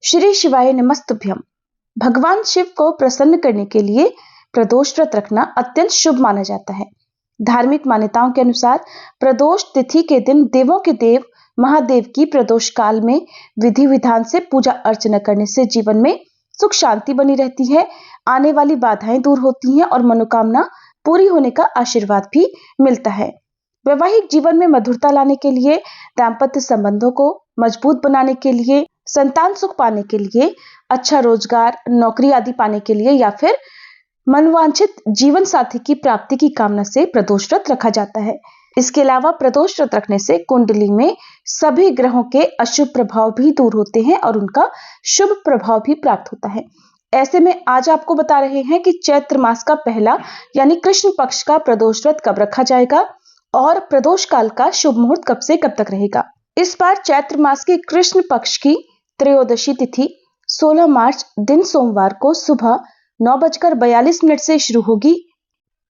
श्री शिवाय नमस्तुभ्यम। भगवान शिव को प्रसन्न करने के लिए प्रदोष व्रत रखना अत्यंत शुभ माना जाता है। धार्मिक मान्यताओं के अनुसार प्रदोष तिथि के दिन देवों के देव महादेव की प्रदोष काल में विधि विधान से पूजा अर्चना करने से जीवन में सुख शांति बनी रहती है, आने वाली बाधाएं दूर होती हैं और मनोकामना पूरी होने का आशीर्वाद भी मिलता है। वैवाहिक जीवन में मधुरता लाने के लिए, दाम्पत्य संबंधों को मजबूत बनाने के लिए, संतान सुख पाने के लिए, अच्छा रोजगार, नौकरी आदि पाने के लिए या फिर मनवांछित जीवन साथी की प्राप्ति की कामना से प्रदोष व्रत रखा जाता है। इसके अलावा प्रदोष व्रत रखने से कुंडली में सभी ग्रहों के अशुभ प्रभाव भी दूर होते हैं और उनका शुभ प्रभाव भी प्राप्त होता है। ऐसे में आज आपको बता रहे हैं कि चैत्र मास का पहला यानी कृष्ण पक्ष का प्रदोष व्रत कब रखा जाएगा और प्रदोष काल का शुभ मुहूर्त कब से कब तक रहेगा। इस बार चैत्र मास के कृष्ण पक्ष की त्रयोदशी तिथि 16 मार्च दिन सोमवार को सुबह 9:42 से शुरू होगी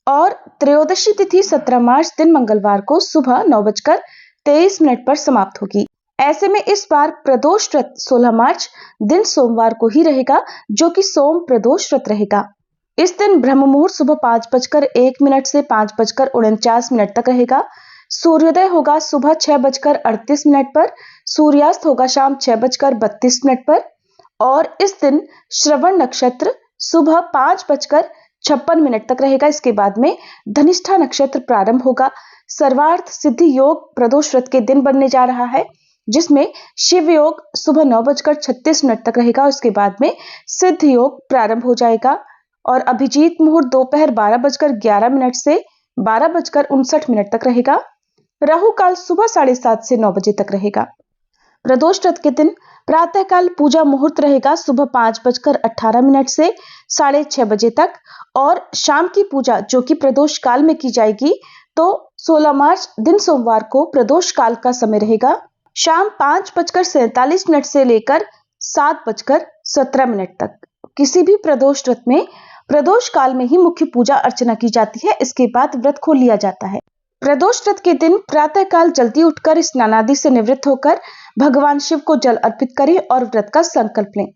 और त्रयोदशी तिथि 17 मार्च दिन मंगलवार को सुबह 9:23 पर समाप्त होगी। ऐसे में इस बार प्रदोष व्रत 16 मार्च दिन सोमवार को ही रहेगा, जो कि सोम प्रदोष व्रत रहेगा। इस दिन ब्रह्म मुहूर्त सुबह 5:01 से 5:49 तक रहेगा। सूर्योदय होगा सुबह 6:38 पर, सूर्यास्त होगा शाम 6:32 पर और इस दिन श्रवण नक्षत्र सुबह 5:56 तक रहेगा। इसके बाद में धनिष्ठा नक्षत्र प्रारंभ होगा। सर्वार्थ सिद्धि योग प्रदोष व्रत के दिन बनने जा रहा है, जिसमें शिव योग सुबह 9:36 तक रहेगा। उसके बाद में सिद्ध योग प्रारंभ हो जाएगा और अभिजीत मुहूर्त दोपहर 12:11 से 12:59 तक रहेगा। राहु काल सुबह 7:30 से 9 बजे तक रहेगा। प्रदोष व्रत के दिन प्रातः काल पूजा मुहूर्त रहेगा सुबह 5:18 से 6:30 बजे तक और शाम की पूजा जो कि प्रदोष काल में की जाएगी तो 16 मार्च दिन सोमवार को प्रदोष काल का समय रहेगा। शाम 5:47 से लेकर 7:17 तक। किसी भी प्रदोष व्रत में प्रदोष काल में ही मुख्य पूजा अर्चना की जाती है, इसके बाद व्रत खोल लिया जाता है। प्रदोष व्रत के दिन प्रातः काल जल्दी उठकर स्नानादि से निवृत्त होकर भगवान शिव को जल अर्पित करें और व्रत का संकल्प लें।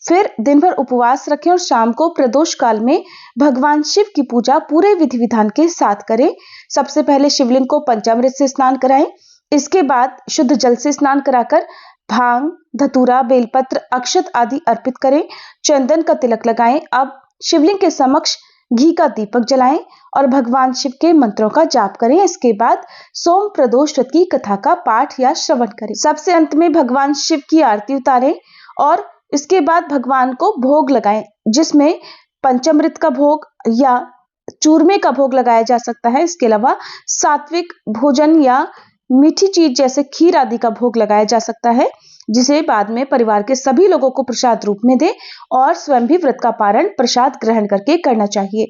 फिर दिन भर उपवास रखें और शाम को प्रदोष काल में भगवान शिव की पूजा पूरे विधि विधान के साथ करें। सबसे पहले शिवलिंग को पंचामृत से स्नान कराएं। इसके बाद शुद्ध जल से स्नान कराकर भांग, धतूरा, बेलपत्र, अक्षत आदि अर्पित करें। चंदन का तिलक लगाएं। अब शिवलिंग के समक्ष घी का दीपक जलाएं और भगवान शिव के मंत्रों का जाप करें। इसके बाद सोम प्रदोष व्रत की कथा का पाठ या श्रवण करें। सबसे अंत में भगवान शिव की आरती उतारें और इसके बाद भगवान को भोग लगाएं, जिसमें पंचामृत का भोग या चूरमे का भोग लगाया जा सकता है। इसके अलावा सात्विक भोजन या मीठी चीज जैसे खीर आदि का भोग लगाया जा सकता है, जिसे बाद में परिवार के सभी लोगों को प्रसाद रूप में दे और स्वयं भी व्रत का पारण प्रसाद ग्रहण करके करना चाहिए।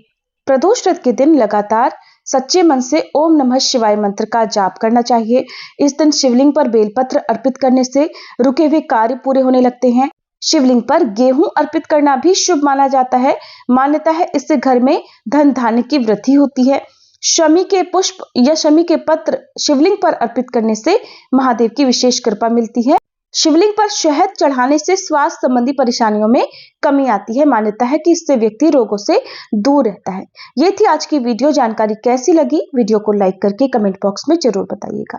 प्रदोष व्रत के दिन लगातार सच्चे मन से ओम नमः शिवाय मंत्र का जाप करना चाहिए। इस दिन शिवलिंग पर बेलपत्र अर्पित करने से रुके हुए कार्य पूरे होने लगते हैं। शिवलिंग पर गेहूं अर्पित करना भी शुभ माना जाता है। मान्यता है इससे घर में धन धान्य की वृद्धि होती है। शमी के पुष्प या शमी के पत्र शिवलिंग पर अर्पित करने से महादेव की विशेष कृपा मिलती है। शिवलिंग पर शहद चढ़ाने से स्वास्थ्य संबंधी परेशानियों में कमी आती है। मान्यता है कि इससे व्यक्ति रोगों से दूर रहता है। ये थी आज की वीडियो। जानकारी कैसी लगी वीडियो को लाइक करके कमेंट बॉक्स में जरूर बताइएगा।